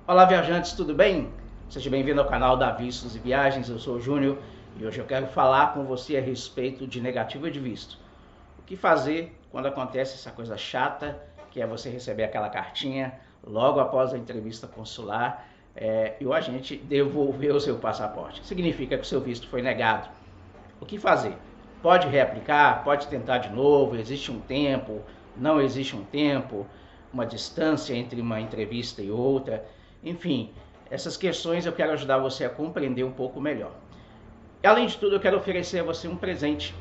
Olá, viajantes, tudo bem? Seja bem-vindo ao canal da Vistos e Viagens. Eu sou o Júnior e hoje eu quero falar com você a respeito de negativa de visto. O que fazer quando acontece essa coisa chata, que é você receber aquela cartinha logo após a entrevista consular e o agente devolver o seu passaporte. Significa que o seu visto foi negado. O que fazer? Pode reaplicar? Pode tentar de novo? Existe um tempo? Não existe um tempo? Uma distância entre uma entrevista e outra? Enfim, essas questões eu quero ajudar você a compreender um pouco melhor. E, além de tudo, eu quero oferecer a você um presente.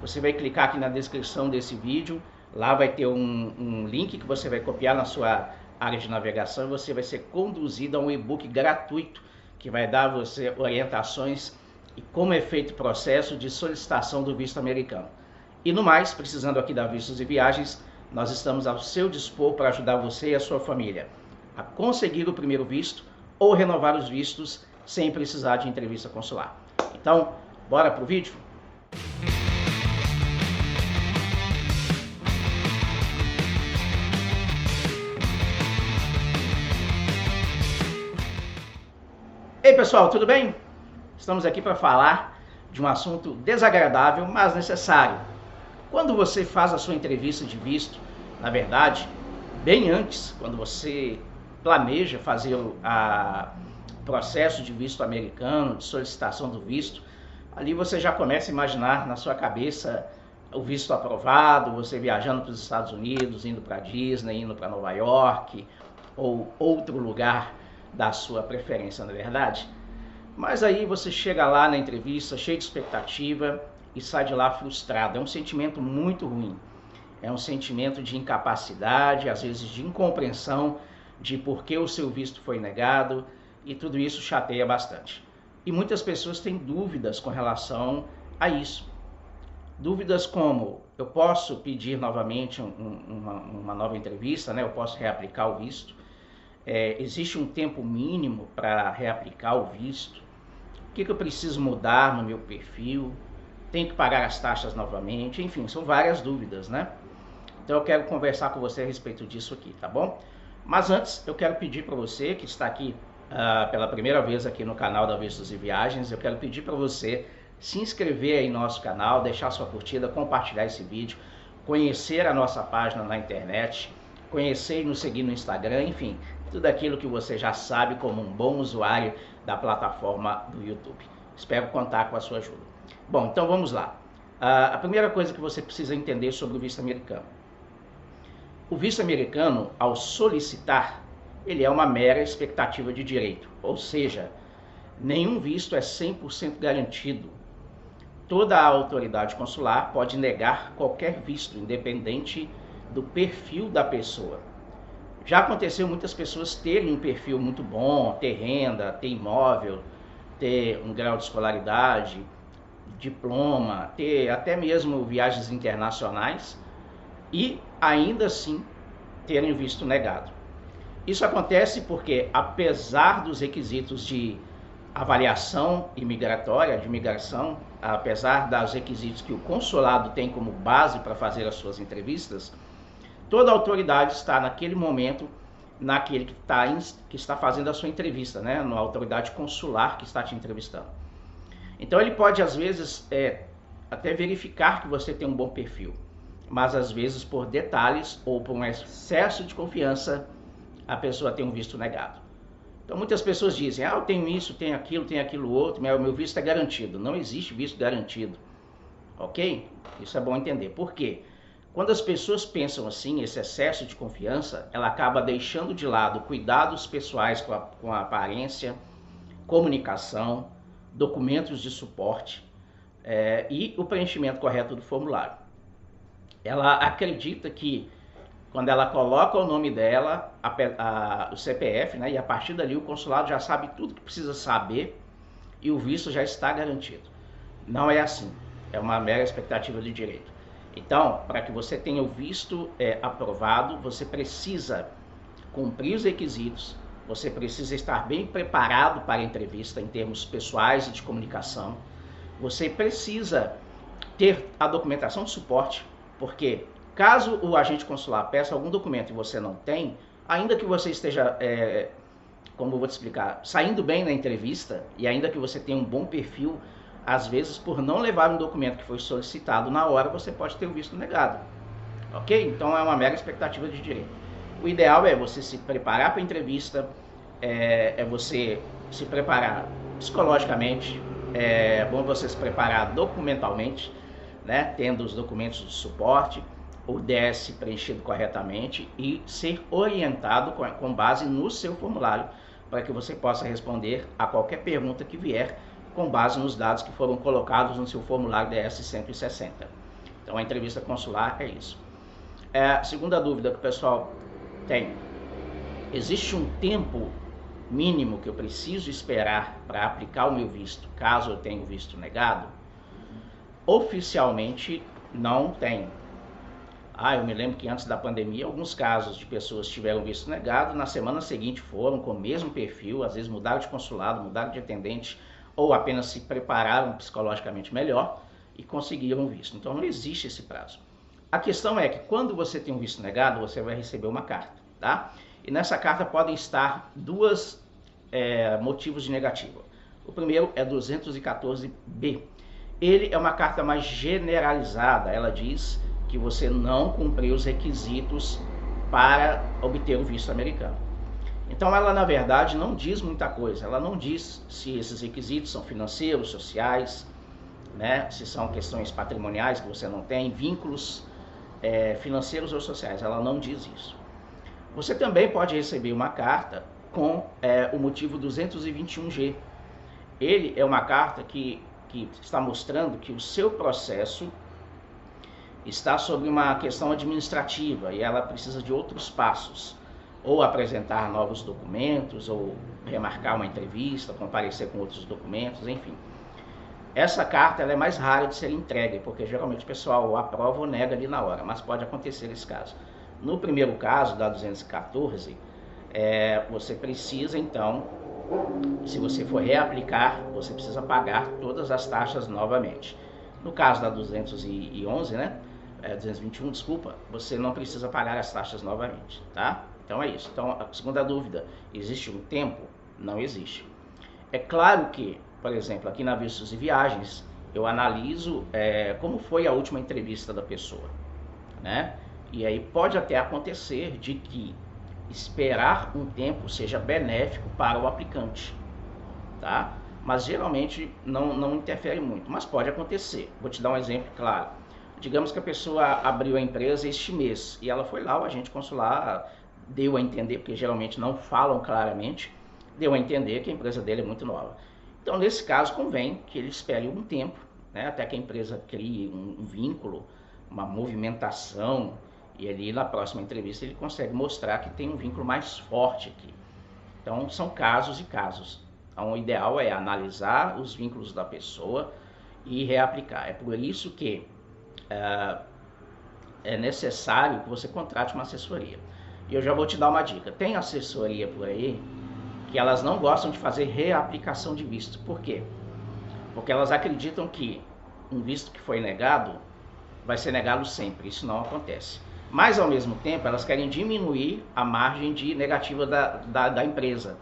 Você vai clicar aqui na descrição desse vídeo, lá vai ter um link que você vai copiar na sua área de navegação e você vai ser conduzido a um e-book gratuito que vai dar a você orientações e como é feito o processo de solicitação do visto americano. E no mais, precisando aqui da Vistos e Viagens, nós estamos ao seu dispor para ajudar você e a sua família a conseguir o primeiro visto ou renovar os vistos sem precisar de entrevista consular. Então, bora pro vídeo? Ei pessoal, tudo bem? Estamos aqui para falar de um assunto desagradável, mas necessário. Quando você faz a sua entrevista de visto, na verdade, bem antes, quando você planeja fazer o processo de visto americano, de solicitação do visto, ali você já começa a imaginar na sua cabeça o visto aprovado, você viajando para os Estados Unidos, indo para Disney, indo para Nova York ou outro lugar da sua preferência, não é verdade? Mas aí você chega lá na entrevista cheio de expectativa e sai de lá frustrado. É um sentimento muito ruim. É um sentimento de incapacidade, às vezes de incompreensão de por que o seu visto foi negado, e tudo isso chateia bastante. E muitas pessoas têm dúvidas com relação a isso. Dúvidas como: eu posso pedir novamente uma nova entrevista, né? Eu posso reaplicar o visto? Existe um tempo mínimo para reaplicar o visto? O que eu preciso mudar no meu perfil? Tenho que pagar as taxas novamente? Enfim, são várias dúvidas, né? Então eu quero conversar com você a respeito disso aqui, tá bom? Mas antes, eu quero pedir para você que está aqui pela primeira vez aqui no canal da Vistos e Viagens, eu quero pedir para você se inscrever aí no nosso canal, deixar sua curtida, compartilhar esse vídeo, conhecer a nossa página na internet, conhecer e nos seguir no Instagram, enfim, tudo aquilo que você já sabe como um bom usuário da plataforma do YouTube. Espero contar com a sua ajuda. Bom, então vamos lá. A primeira coisa que você precisa entender sobre o visto americano. O visto americano, ao solicitar, ele é uma mera expectativa de direito, ou seja, nenhum visto é 100% garantido. Toda a autoridade consular pode negar qualquer visto, independente do perfil da pessoa. Já aconteceu muitas pessoas terem um perfil muito bom, ter renda, ter imóvel, ter um grau de escolaridade, diploma, ter até mesmo viagens internacionais e ainda assim terem visto negado. Isso acontece porque, apesar dos requisitos de avaliação imigratória, de imigração, apesar dos requisitos que o consulado tem como base para fazer as suas entrevistas, toda a autoridade está naquele momento, naquele que está fazendo a sua entrevista, né? Na autoridade consular que está te entrevistando. Então ele pode às vezes até verificar que você tem um bom perfil, mas às vezes por detalhes ou por um excesso de confiança a pessoa tem um visto negado. Então muitas pessoas dizem: eu tenho isso, tenho aquilo outro, mas o meu visto é garantido. Não existe visto garantido, ok? Isso é bom entender. Por quê? Quando as pessoas pensam assim, esse excesso de confiança, ela acaba deixando de lado cuidados pessoais com a aparência, comunicação, documentos de suporte e o preenchimento correto do formulário. Ela acredita que quando ela coloca o nome dela, o CPF, né, e a partir dali o consulado já sabe tudo que precisa saber e o visto já está garantido. Não é assim, é uma mera expectativa de direito. Então, para que você tenha o visto aprovado, você precisa cumprir os requisitos, você precisa estar bem preparado para a entrevista em termos pessoais e de comunicação, você precisa ter a documentação de suporte, porque caso o agente consular peça algum documento e você não tem, ainda que você esteja como eu vou te explicar, saindo bem na entrevista, e ainda que você tenha um bom perfil, às vezes por não levar um documento que foi solicitado na hora, você pode ter o visto negado. Ok? Então é uma mera expectativa de direito. O ideal é você se preparar para a entrevista, é você se preparar psicologicamente, é bom você se preparar documentalmente, né, tendo os documentos de suporte, o DS preenchido corretamente e ser orientado com base no seu formulário, para que você possa responder a qualquer pergunta que vier com base nos dados que foram colocados no seu formulário DS 160. Então a entrevista consular é isso. Segunda dúvida que o pessoal tem: existe um tempo mínimo que eu preciso esperar para aplicar o meu visto, caso eu tenha o visto negado? Oficialmente não tem. Eu me lembro que antes da pandemia, alguns casos de pessoas tiveram visto negado, na semana seguinte foram com o mesmo perfil, às vezes mudaram de consulado, mudaram de atendente, ou apenas se prepararam psicologicamente melhor e conseguiram o visto. Então não existe esse prazo. A questão é que quando você tem um visto negado, você vai receber uma carta, tá? E nessa carta podem estar dois motivos de negativa. O primeiro é 214B. Ele é uma carta mais generalizada, ela diz que você não cumpriu os requisitos para obter o visto americano. Então ela, na verdade, não diz muita coisa. Ela não diz se esses requisitos são financeiros, sociais, né? Se são questões patrimoniais que você não tem, vínculos financeiros ou sociais. Ela não diz isso. Você também pode receber uma carta com o motivo 221G. Ele é uma carta que está mostrando que o seu processo está sobre uma questão administrativa e ela precisa de outros passos, ou apresentar novos documentos, ou remarcar uma entrevista, comparecer com outros documentos, enfim. Essa carta ela é mais rara de ser entregue, porque geralmente o pessoal aprova ou nega ali na hora, mas pode acontecer esse caso. No primeiro caso, da 214, você precisa então, se você for reaplicar, você precisa pagar todas as taxas novamente. No caso da 211, né? 221, desculpa, você não precisa pagar as taxas novamente, tá? Então é isso. Então, a segunda dúvida, existe um tempo? Não existe. É claro que, por exemplo, aqui na Vistos e Viagens, eu analiso como foi a última entrevista da pessoa, né? E aí pode até acontecer de que esperar um tempo seja benéfico para o aplicante, tá? Mas geralmente não interfere muito, mas pode acontecer. Vou te dar um exemplo claro. Digamos que a pessoa abriu a empresa este mês e ela foi lá, o agente consular deu a entender, porque geralmente não falam claramente, deu a entender que a empresa dele é muito nova. Então, nesse caso, convém que ele espere um tempo, né, até que a empresa crie um vínculo, uma movimentação, e ali na próxima entrevista ele consegue mostrar que tem um vínculo mais forte aqui. Então, são casos e casos. Então, o ideal é analisar os vínculos da pessoa e reaplicar. É por isso que é necessário que você contrate uma assessoria. E eu já vou te dar uma dica. Tem assessoria por aí que elas não gostam de fazer reaplicação de visto. Por quê? Porque elas acreditam que um visto que foi negado vai ser negado sempre. Isso não acontece. Mas, ao mesmo tempo, elas querem diminuir a margem de negativa da empresa.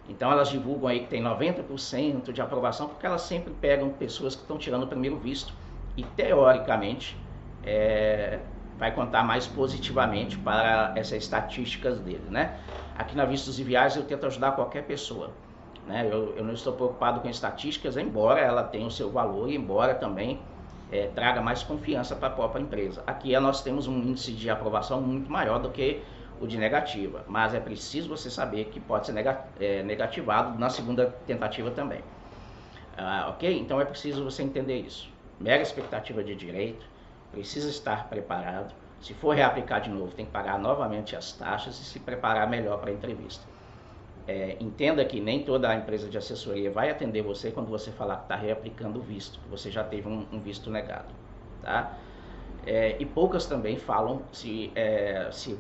Então, elas divulgam aí que tem 90% de aprovação, porque elas sempre pegam pessoas que estão tirando o primeiro visto e, teoricamente, vai contar mais positivamente para essas estatísticas dele, né? Aqui na Vistos e Viagens eu tento ajudar qualquer pessoa, né? Eu não estou preocupado com estatísticas, embora ela tenha o seu valor e embora também traga mais confiança para a própria empresa. Aqui nós temos um índice de aprovação muito maior do que o de negativa, mas é preciso você saber que pode ser negativado na segunda tentativa também. Ok? Então é preciso você entender isso. Mera expectativa de direito, precisa estar preparado. Se for reaplicar de novo, tem que pagar novamente as taxas e se preparar melhor para a entrevista. Entenda que nem toda a empresa de assessoria vai atender você quando você falar que está reaplicando o visto, que você já teve um visto negado, tá? E poucas também falam se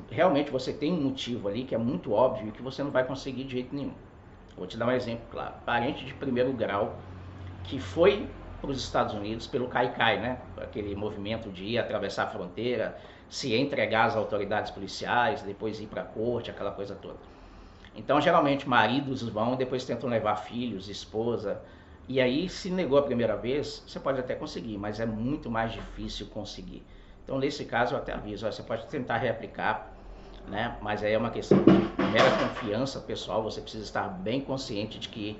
realmente você tem um motivo ali que é muito óbvio e que você não vai conseguir de jeito nenhum. Vou te dar um exemplo claro. Parente de primeiro grau que foi para os Estados Unidos pelo Caicai, né? Aquele movimento de ir atravessar a fronteira, se entregar às autoridades policiais, depois ir para a corte, aquela coisa toda. Então, geralmente, maridos vão, depois tentam levar filhos, esposa. E aí, se negou a primeira vez, você pode até conseguir, mas é muito mais difícil conseguir. Então, nesse caso, eu até aviso, você pode tentar reaplicar, né? Mas aí é uma questão de mera confiança pessoal, você precisa estar bem consciente de que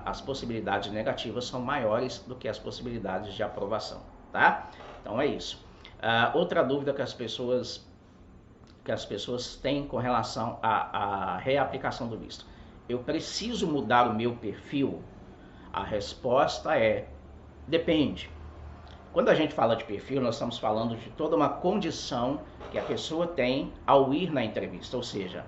as possibilidades negativas são maiores do que as possibilidades de aprovação, tá? Então é isso. Outra dúvida que as pessoas têm com relação à reaplicação do visto. Eu preciso mudar o meu perfil? A resposta é: depende. Quando a gente fala de perfil, nós estamos falando de toda uma condição que a pessoa tem ao ir na entrevista, ou seja,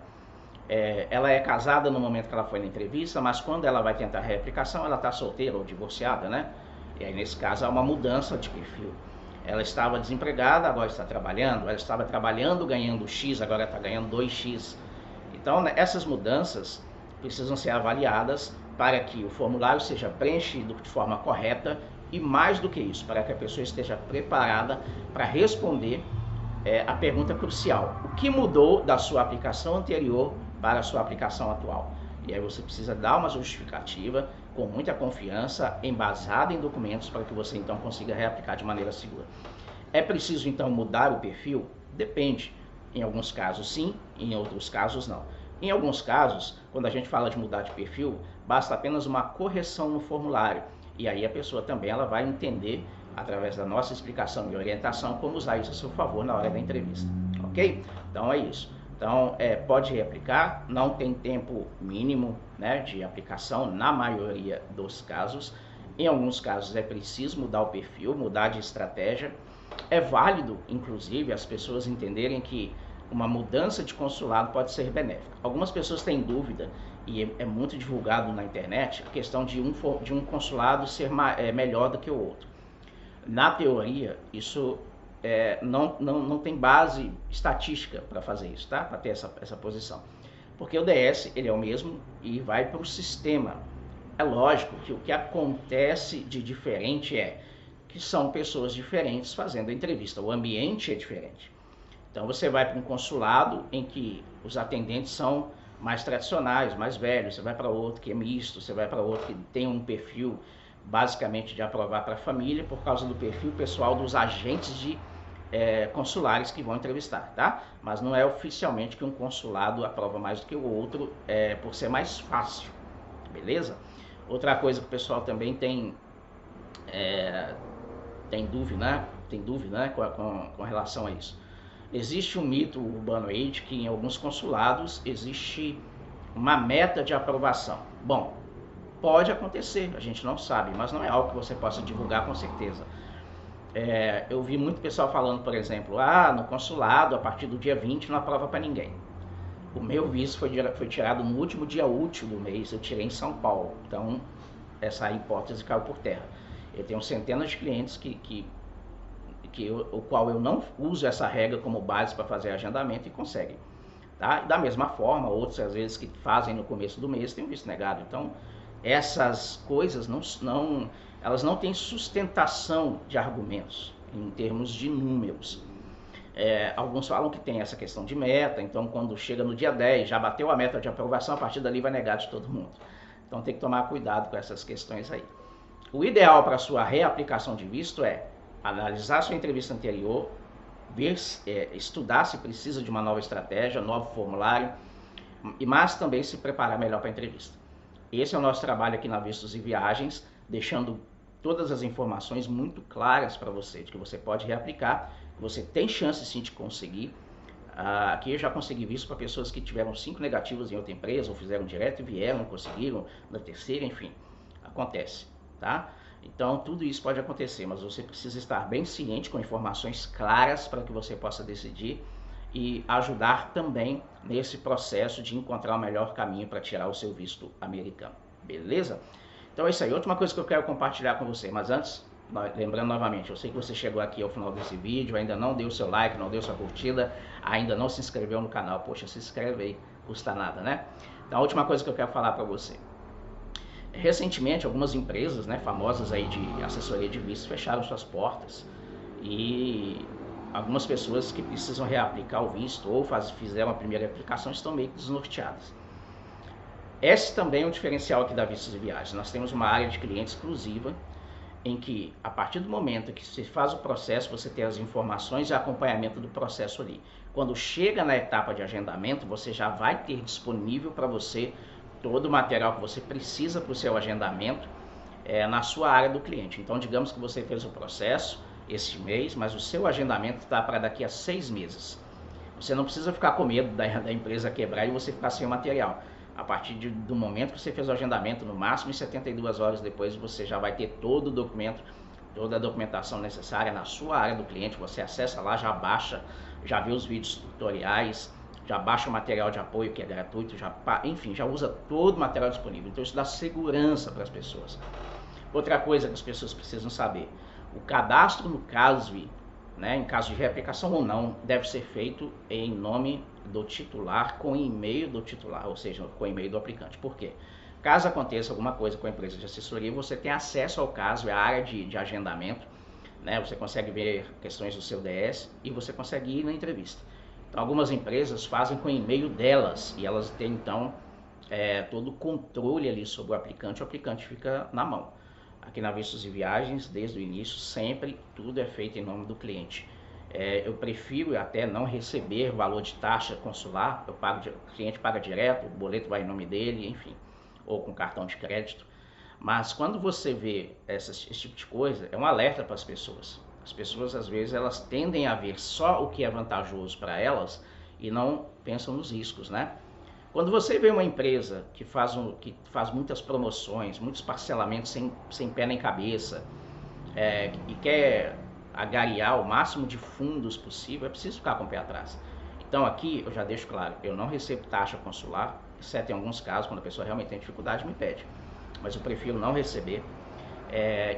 ela é casada no momento que ela foi na entrevista, mas quando ela vai tentar a reaplicação, ela está solteira ou divorciada, né? E aí, nesse caso, há uma mudança de perfil. Ela estava desempregada, agora está trabalhando. Ela estava trabalhando, ganhando X, agora está ganhando 2X. Então, né, essas mudanças precisam ser avaliadas para que o formulário seja preenchido de forma correta e, mais do que isso, para que a pessoa esteja preparada para responder a pergunta crucial: o que mudou da sua aplicação anterior para a sua aplicação atual? E aí você precisa dar uma justificativa com muita confiança, embasada em documentos, para que você então consiga reaplicar de maneira segura. É preciso então mudar o perfil? Depende. Em alguns casos sim, em outros casos não. Em alguns casos, quando a gente fala de mudar de perfil, basta apenas uma correção no formulário. E aí a pessoa também ela vai entender, através da nossa explicação e orientação, como usar isso a seu favor na hora da entrevista. Ok? Então é isso. Então, pode reaplicar, não tem tempo mínimo, né, de aplicação na maioria dos casos. Em alguns casos é preciso mudar o perfil, mudar de estratégia. É válido, inclusive, as pessoas entenderem que uma mudança de consulado pode ser benéfica. Algumas pessoas têm dúvida, e é muito divulgado na internet, a questão de um consulado ser melhor do que o outro. Na teoria, isso não tem base estatística para fazer isso, tá? Para ter essa posição. Porque o DS ele é o mesmo e vai para o sistema. É lógico que o que acontece de diferente é que são pessoas diferentes fazendo a entrevista. O ambiente é diferente. Então você vai para um consulado em que os atendentes são mais tradicionais, mais velhos. Você vai para outro que é misto, você vai para outro que tem um perfil basicamente de aprovar para a família, por causa do perfil pessoal dos agentes de consulares que vão entrevistar, tá? Mas não é oficialmente que um consulado aprova mais do que o outro, por ser mais fácil, beleza? Outra coisa que o pessoal também tem dúvida, né, com relação a isso. Existe um mito urbano aí de que em alguns consulados existe uma meta de aprovação. Bom, pode acontecer, a gente não sabe, mas não é algo que você possa divulgar com certeza. Eu vi muito pessoal falando, por exemplo, no consulado, a partir do dia 20 não aprova para ninguém. O meu visto foi tirado no último dia útil do mês, eu tirei em São Paulo, então essa hipótese caiu por terra. Eu tenho centenas de clientes o qual eu não uso essa regra como base para fazer agendamento e conseguem. Tá? Da mesma forma, outros às vezes que fazem no começo do mês têm o visto negado. Então, essas coisas elas não têm sustentação de argumentos em termos de números. Alguns falam que tem essa questão de meta, então quando chega no dia 10, já bateu a meta de aprovação, a partir dali vai negar de todo mundo. Então tem que tomar cuidado com essas questões aí. O ideal para a sua reaplicação de visto é analisar a sua entrevista anterior, estudar se precisa de uma nova estratégia, novo formulário, mas também se preparar melhor para a entrevista. Esse é o nosso trabalho aqui na Vistos e Viagens, deixando todas as informações muito claras para você, de que você pode reaplicar, que você tem chance sim de conseguir. Aqui eu já consegui visto para pessoas que tiveram 5 negativos em outra empresa, ou fizeram direto e vieram, conseguiram, na terceira, enfim, acontece, tá? Então tudo isso pode acontecer, mas você precisa estar bem ciente, com informações claras para que você possa decidir e ajudar também nesse processo de encontrar o melhor caminho para tirar o seu visto americano, beleza? Então é isso aí. Outra coisa que eu quero compartilhar com você, mas antes, lembrando novamente, eu sei que você chegou aqui ao final desse vídeo, ainda não deu seu like, não deu sua curtida, ainda não se inscreveu no canal. Poxa, se inscreve aí, custa nada, né? Então a última coisa que eu quero falar para você. Recentemente, algumas empresas, né, famosas aí de assessoria de visto fecharam suas portas e algumas pessoas que precisam reaplicar o visto ou fizeram a primeira aplicação estão meio que desnorteadas. Esse também é um diferencial aqui da Vistos e Viagens. Nós temos uma área de cliente exclusiva, em que, a partir do momento que se faz o processo, você tem as informações e acompanhamento do processo ali. Quando chega na etapa de agendamento, você já vai ter disponível para você todo o material que você precisa para o seu agendamento na sua área do cliente. Então, digamos que você fez o processo este mês, mas o seu agendamento está para daqui a 6 meses. Você não precisa ficar com medo da empresa quebrar e você ficar sem o material. A partir do momento que você fez o agendamento, no máximo em 72 horas depois, você já vai ter todo o documento, toda a documentação necessária na sua área do cliente. Você acessa lá, já baixa, já vê os vídeos tutoriais, já baixa o material de apoio que é gratuito, enfim, já usa todo o material disponível. Então isso dá segurança para as pessoas. Outra coisa que as pessoas precisam saber, o cadastro no CASV, em caso de reaplicação ou não, deve ser feito em nome do titular, com e-mail do titular, ou seja, com e-mail do aplicante. Por quê? Caso aconteça alguma coisa com a empresa de assessoria, você tem acesso ao caso, à área de agendamento, você consegue ver questões do seu DS e você consegue ir na entrevista. Então, algumas empresas fazem com o e-mail delas e elas têm, então, todo o controle ali sobre o aplicante fica na mão. Aqui na Vistos e Viagens, desde o início, sempre tudo é feito em nome do cliente. Eu prefiro até não receber valor de taxa consular, o cliente paga direto, o boleto vai em nome dele, enfim, ou com cartão de crédito. Mas quando você vê esse tipo de coisa, é um alerta para as pessoas. As pessoas, às vezes, elas tendem a ver só o que é vantajoso para elas e não pensam nos riscos, Quando você vê uma empresa que faz muitas promoções, muitos parcelamentos sem pé nem cabeça, e quer agariar o máximo de fundos possível, é preciso ficar com o pé atrás. Então aqui eu já deixo claro, eu não recebo taxa consular, exceto em alguns casos, quando a pessoa realmente tem dificuldade, me pede. Mas eu prefiro não receber.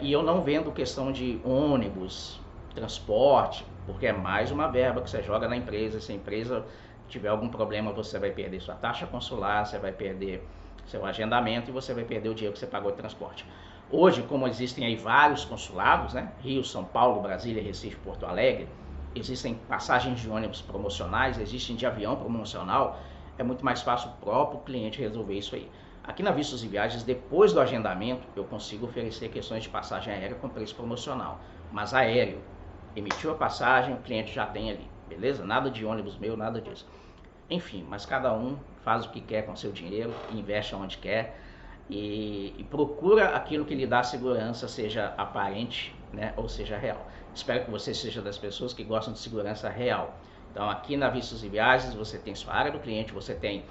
E eu não vendo questão de ônibus, transporte, porque é mais uma verba que você joga na empresa. Se a empresa tiver algum problema, você vai perder sua taxa consular, você vai perder seu agendamento e você vai perder o dinheiro que você pagou de transporte. Hoje, como existem aí vários consulados, Rio, São Paulo, Brasília, Recife, Porto Alegre, existem passagens de ônibus promocionais, existem de avião promocional, é muito mais fácil o próprio cliente resolver isso aí. Aqui na Vistos e Viagens, depois do agendamento, eu consigo oferecer questões de passagem aérea com preço promocional. Mas aéreo, emitiu a passagem, o cliente já tem ali, beleza? Nada de ônibus meu, nada disso. Enfim, mas cada um faz o que quer com seu dinheiro, investe onde quer e procura aquilo que lhe dá segurança, seja aparente, ou seja real. Espero que você seja das pessoas que gostam de segurança real. Então aqui na Vistos e Viagens você tem sua área do cliente, você tem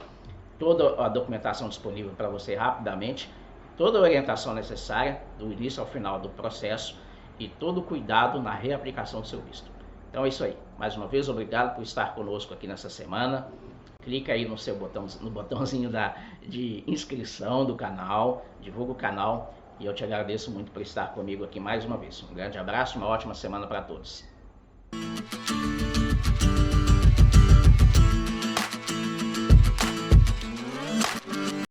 toda a documentação disponível para você rapidamente, toda a orientação necessária do início ao final do processo e todo o cuidado na reaplicação do seu visto. Então é isso aí. Mais uma vez, obrigado por estar conosco aqui nessa semana. Clica aí no seu botãozinho de inscrição do canal, divulga o canal e eu te agradeço muito por estar comigo aqui mais uma vez. Um grande abraço, uma ótima semana para todos.